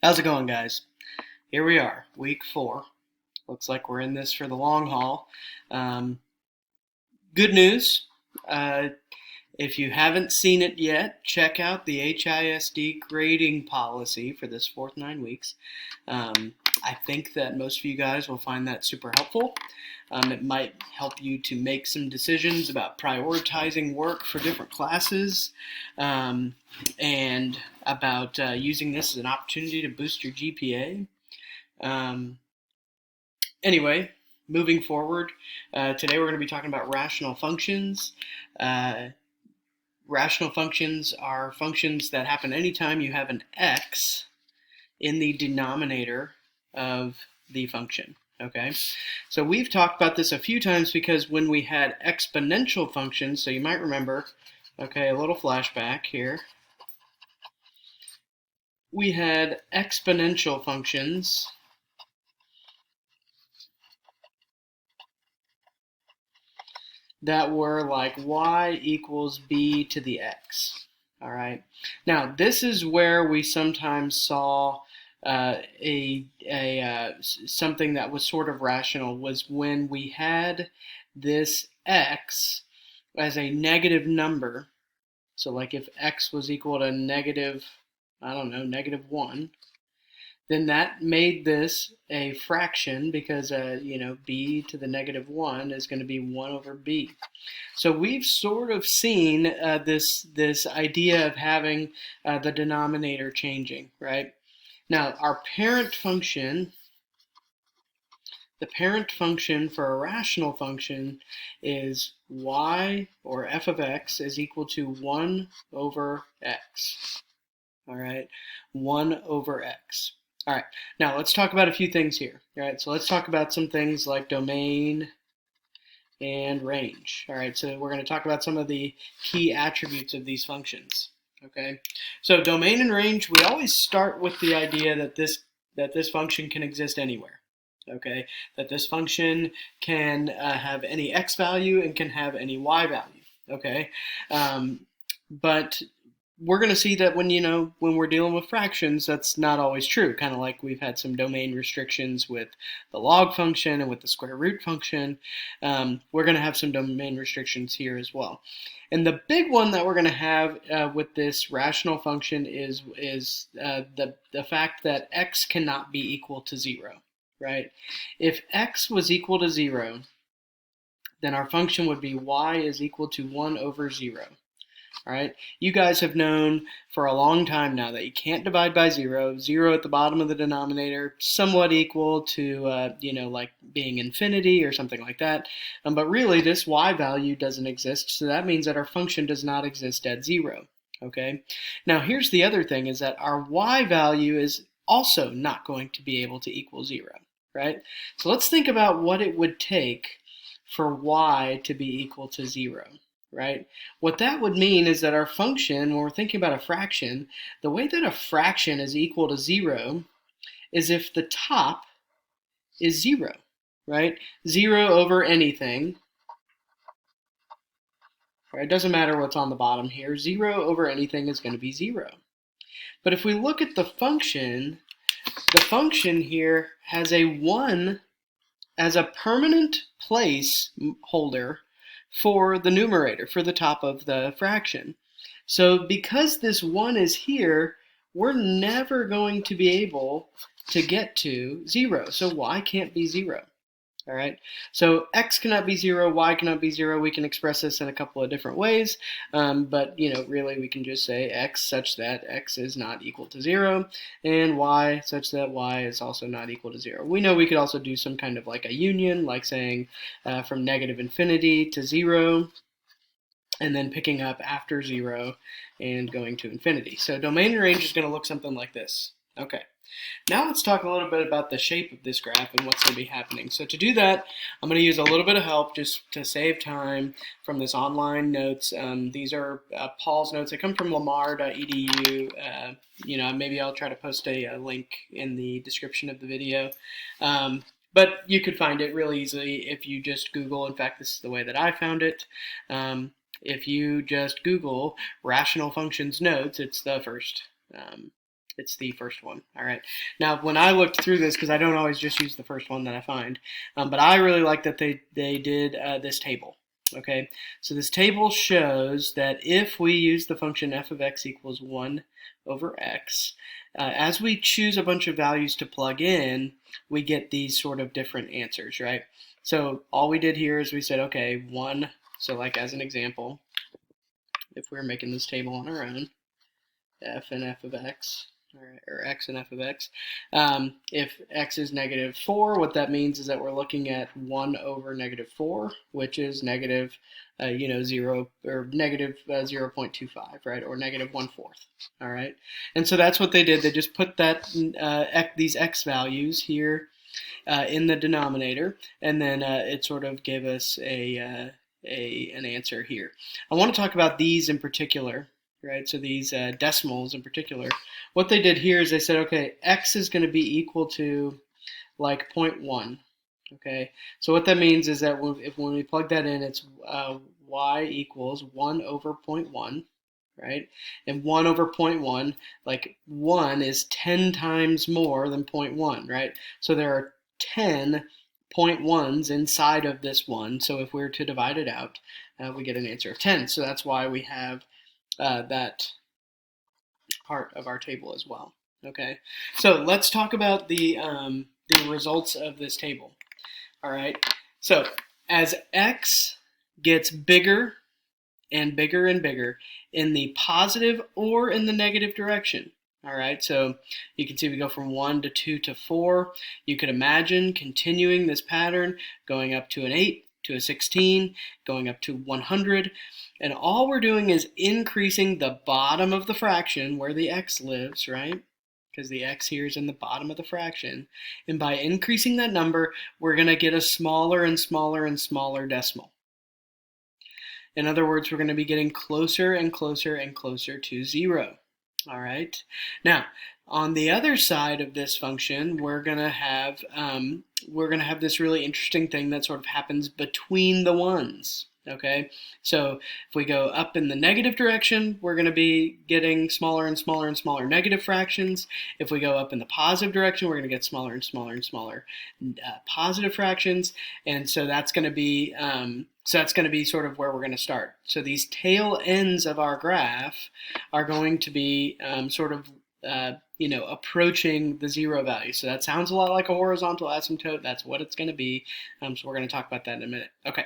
How's it going, guys? Here we are, week 4. Looks like we're in this for the long haul. Um, Good news. Uh, if you haven't seen it yet, check out the HISD grading policy for this fourth 9 weeks. I think that most of you guys will find that super helpful. It might help you to make some decisions about prioritizing work for different classes, and about using this as an opportunity to boost your GPA. Um, anyway, moving forward, today we're going to be talking about rational functions. Uh, Rational functions are functions that happen anytime you have an x in the denominator of the function. Okay, so we've talked about this a few times because when we had exponential functions, so you might remember, okay, a little flashback here. We had exponential functions that were like y equals b to the x. All right. Now this is where we sometimes saw something that was sort of rational, was when we had this x as a negative number. So like if x was equal to negative, I don't know, -1, then that made this a fraction because, b to the -1 is going to be 1 over b. So we've sort of seen this idea of having the denominator changing, right? Now, our parent function, the parent function for a rational function is y, or f of x, is equal to 1 over x. All right, 1 over x. All right, now let's talk about a few things here. All right, so let's talk about some things like domain and range. All right, so we're going to talk about some of the key attributes of these functions. Okay, so domain and range, we always start with the idea that this function can exist anywhere. Okay, that this function can have any x value and can have any y value. Okay, but we're going to see that when we're dealing with fractions, that's not always true. Kind of like we've had some domain restrictions with the log function and with the square root function. We're going to have some domain restrictions here as well. And the big one that we're going to have with this rational function is the fact that x cannot be equal to 0, right? If x was equal to 0, then our function would be y is equal to 1 over 0. All right, you guys have known for a long time now that you can't divide by 0. 0 at the bottom of the denominator, somewhat equal to, like being infinity or something like that. But really, this y value doesn't exist, so that means that our function does not exist at 0. Okay, now here's the other thing, is that our y value is also not going to be able to equal 0, right? So let's think about what it would take for y to be equal to 0. Right? What that would mean is that our function, when we're thinking about a fraction, the way that a fraction is equal to 0 is if the top is 0, right? 0 over anything, right? It doesn't matter what's on the bottom here. 0 over anything is going to be 0. But if we look at the function here has a 1 as a permanent place holder for the numerator, for the top of the fraction. So because this 1 is here, we're never going to be able to get to 0. So y can't be 0. All right, so x cannot be 0, y cannot be 0. We can express this in a couple of different ways, but really we can just say x such that x is not equal to 0, and y such that y is also not equal to 0. We know we could also do some kind of like a union, like saying from negative infinity to 0, and then picking up after 0 and going to infinity. So domain and range is going to look something like this. Okay. Now let's talk a little bit about the shape of this graph and what's going to be happening. So to do that, I'm going to use a little bit of help just to save time from this online notes. These are Paul's notes. They come from lamar.edu. Maybe I'll try to post a link in the description of the video. But you could find it really easily if you just Google. In fact, this is the way that I found it. If you just Google rational functions notes, it's the first It's the first one. All right. Now, when I looked through this, because I don't always just use the first one that I find, but I really like that they did this table. Okay, so this table shows that if we use the function f of x equals 1 over x, as we choose a bunch of values to plug in, we get these sort of different answers, right? So all we did here is we said, okay, 1, so like as an example, if we're making this table on our own, f and f of x, or x and f of x. If x is negative 4, what that means is that we're looking at 1 over negative 4, which is negative, 0 or negative 0.25, right, or negative 1/4. All right, and so that's what they did. They just put that these x values here in the denominator, and then it sort of gave us an answer here. I want to talk about these in particular. Right, so these decimals in particular, what they did here is they said, okay, x is going to be equal to like 0.1. Okay, so what that means is that when we plug that in, it's y equals 1 over 0.1, right? And 1 over 0.1, like 1 is 10 times more than 0.1, right? So there are 10 0.1s inside of this 1, so if we were to divide it out, we get an answer of 10. So that's why we have that part of our table as well. Okay, so let's talk about the results of this table. All right, so as x gets bigger and bigger and bigger in the positive or in the negative direction. All right, so you can see we go from 1 to 2 to 4. You could imagine continuing this pattern, going up to an 8, to a 16, going up to 100, and all we're doing is increasing the bottom of the fraction where the x lives, right? Because the x here is in the bottom of the fraction, and by increasing that number, we're going to get a smaller and smaller and smaller decimal. In other words, we're going to be getting closer and closer and closer to 0. All right. Now, on the other side of this function, we're going to have this really interesting thing that sort of happens between the ones. Okay, so if we go up in the negative direction, we're going to be getting smaller and smaller and smaller negative fractions. If we go up in the positive direction, we're going to get smaller and smaller and smaller positive fractions, and so that's going to be sort of where we're going to start. So these tail ends of our graph are going to be approaching the 0 value. So that sounds a lot like a horizontal asymptote. That's what it's going to be. So we're going to talk about that in a minute. Okay.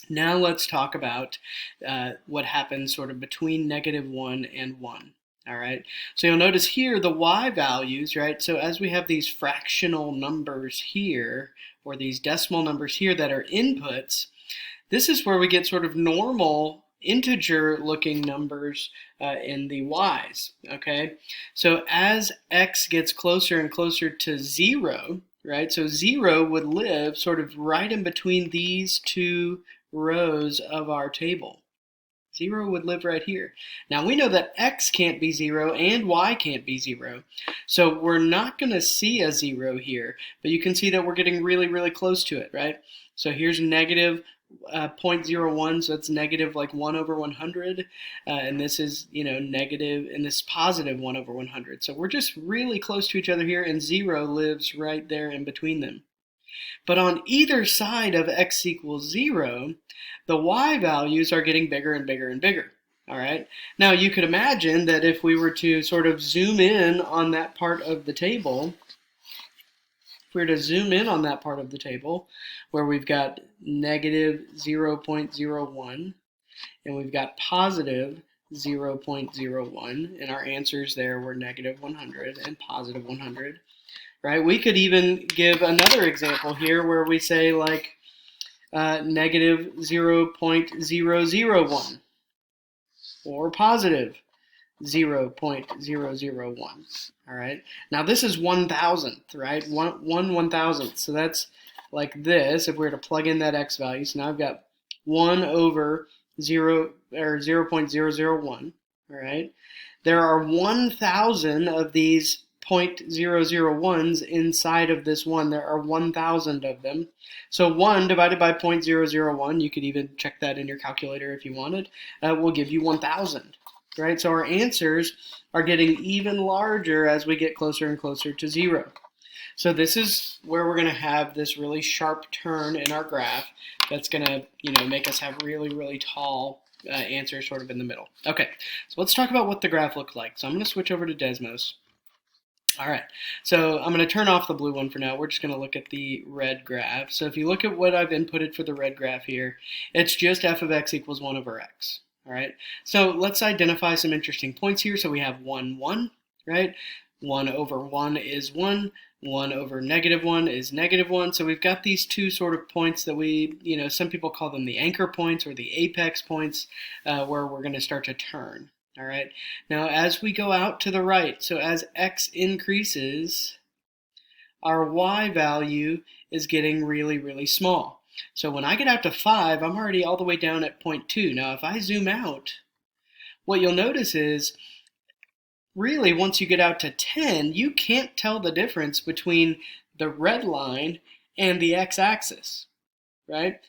Now let's talk about what happens sort of between -1 and 1. All right, so you'll notice here the y values, right? So as we have these fractional numbers here, or these decimal numbers here that are inputs, this is where we get sort of normal integer looking numbers in the y's, okay? So as x gets closer and closer to 0, right? So 0 would live sort of right in between these two rows of our table. 0 would live right here. Now we know that x can't be 0 and y can't be 0. So we're not going to see a 0 here, but you can see that we're getting really, really close to it, right? So here's negative 0.01, so it's negative like 1 over 100, and this is, negative, and this is positive 1 over 100. So we're just really close to each other here, and 0 lives right there in between them. But on either side of x equals 0, the y values are getting bigger and bigger and bigger. All right. Now you could imagine that if we were to sort of zoom in on that part of the table, where we've got negative 0.01 and we've got positive 0.01, and our answers there were negative 100 and positive 100, right? We could even give another example here where we say like negative 0.001 or positive 0.001. All right. Now this is 1,000th, right? One 1,000th. So that's like this. If we were to plug in that x value, so now I've got 1 over 0 or 0.001. All right. There are 1,000 of these 0.001s inside of this 1. There are 1,000 of them. So 1 divided by 0.001, you could even check that in your calculator if you wanted, will give you 1,000. Right? So our answers are getting even larger as we get closer and closer to 0. So this is where we're going to have this really sharp turn in our graph that's going to, make us have really, really tall answers sort of in the middle. Okay, so let's talk about what the graph looked like. So I'm going to switch over to Desmos. All right, so I'm going to turn off the blue one for now. We're just going to look at the red graph. So if you look at what I've inputted for the red graph here, it's just f of x equals 1 over x. All right, so let's identify some interesting points here. So we have 1, 1, right? 1 over 1 is 1. 1 over -1 is -1. So we've got these two sort of points that we, some people call them the anchor points or the apex points where we're going to start to turn. All right. Now, as we go out to the right, so as x increases, our y value is getting really, really small. So when I get out to 5, I'm already all the way down at 0.2. Now, if I zoom out, what you'll notice is, really, once you get out to 10, you can't tell the difference between the red line and the x-axis, right?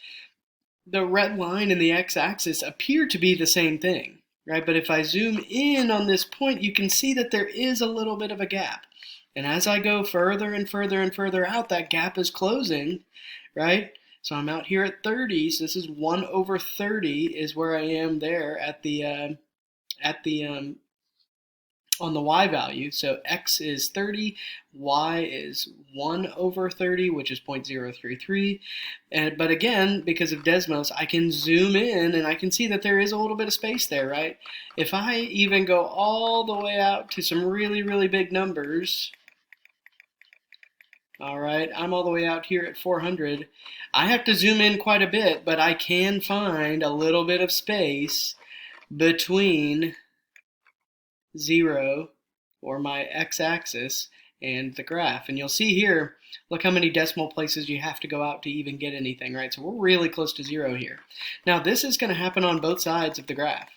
The red line and the x-axis appear to be the same thing, right? But if I zoom in on this point, you can see that there is a little bit of a gap. And as I go further and further and further out, that gap is closing, right? So I'm out here at 30, so this is 1 over 30 is where I am there on the y value. So x is 30, y is 1 over 30, which is 0.033. But again, because of Desmos, I can zoom in and I can see that there is a little bit of space there, right? If I even go all the way out to some really, really big numbers, all right, I'm all the way out here at 400. I have to zoom in quite a bit, but I can find a little bit of space between 0 or my x-axis and the graph. And you'll see here, look how many decimal places you have to go out to even get anything, right? So we're really close to 0 here. Now this is going to happen on both sides of the graph.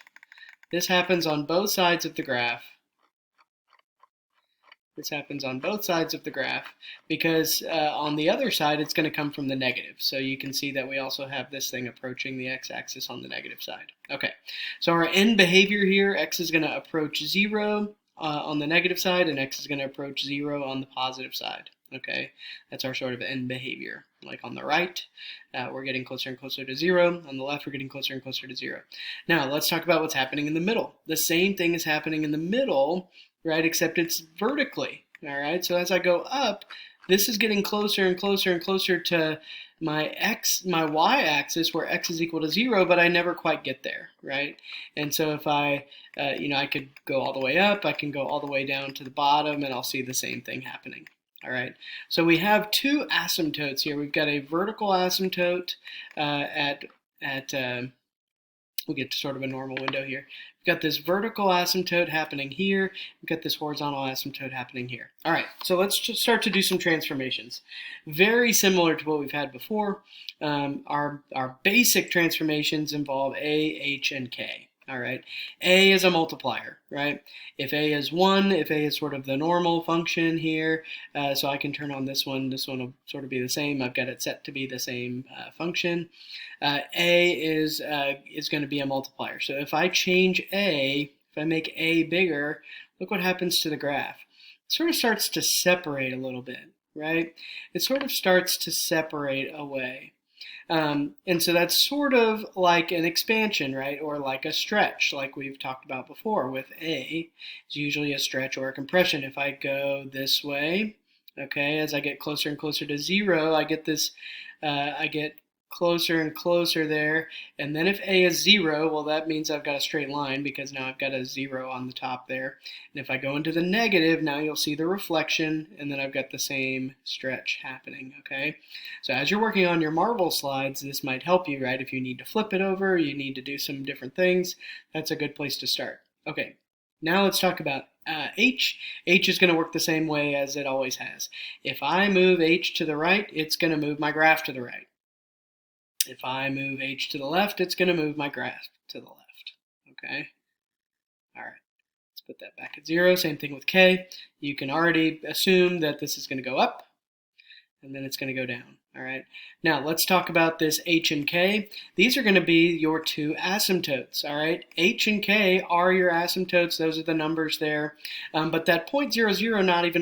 This happens on both sides of the graph. This happens on both sides of the graph because on the other side it's going to come from the negative. So you can see that we also have this thing approaching the x-axis on the negative side. Okay, so our end behavior here, x is going to approach 0 on the negative side and x is going to approach 0 on the positive side. Okay, that's our sort of end behavior. Like on the right, we're getting closer and closer to 0. On the left, we're getting closer and closer to 0. Now, let's talk about what's happening in the middle. The same thing is happening in the middle, right, except it's vertically. All right, so as I go up, this is getting closer and closer and closer to my y-axis where x is equal to 0, but I never quite get there, right? And so if I could go all the way up, I can go all the way down to the bottom, and I'll see the same thing happening. All right, so we have two asymptotes here. We've got a vertical asymptote we'll get to sort of a normal window here. We've got this vertical asymptote happening here. We've got this horizontal asymptote happening here. All right, so let's just start to do some transformations. Very similar to what we've had before. Our basic transformations involve A, H, and K. All right, A is a multiplier, right? If A is 1, if A is sort of the normal function here, so I can turn on this one will sort of be the same. I've got it set to be the same function. A is going to be a multiplier. So if I change A, if I make A bigger, look what happens to the graph. It sort of starts to separate a little bit, right? It sort of starts to separate away. And so that's sort of like an expansion, right? Or like a stretch, like we've talked about before with A. It's usually a stretch or a compression. If I go this way, okay, as I get closer and closer to 0, I get this, I get closer and closer there. And then if A is 0, well, that means I've got a straight line because now I've got a 0 on the top there. And if I go into the negative, now you'll see the reflection, and then I've got the same stretch happening, okay? So as you're working on your marble slides, this might help you, right? If you need to flip it over, you need to do some different things, that's a good place to start. Okay, now let's talk about H. H is going to work the same way as it always has. If I move H to the right, it's going to move my graph to the right. If I move H to the left, it's going to move my graph to the left, okay? All right, let's put that back at 0. Same thing with K. You can already assume that this is going to go up, and then it's going to go down. All right. Now let's talk about this h and k. These are going to be your two asymptotes. All right. H and k are your asymptotes. Those are the numbers there. But that 0.00 not even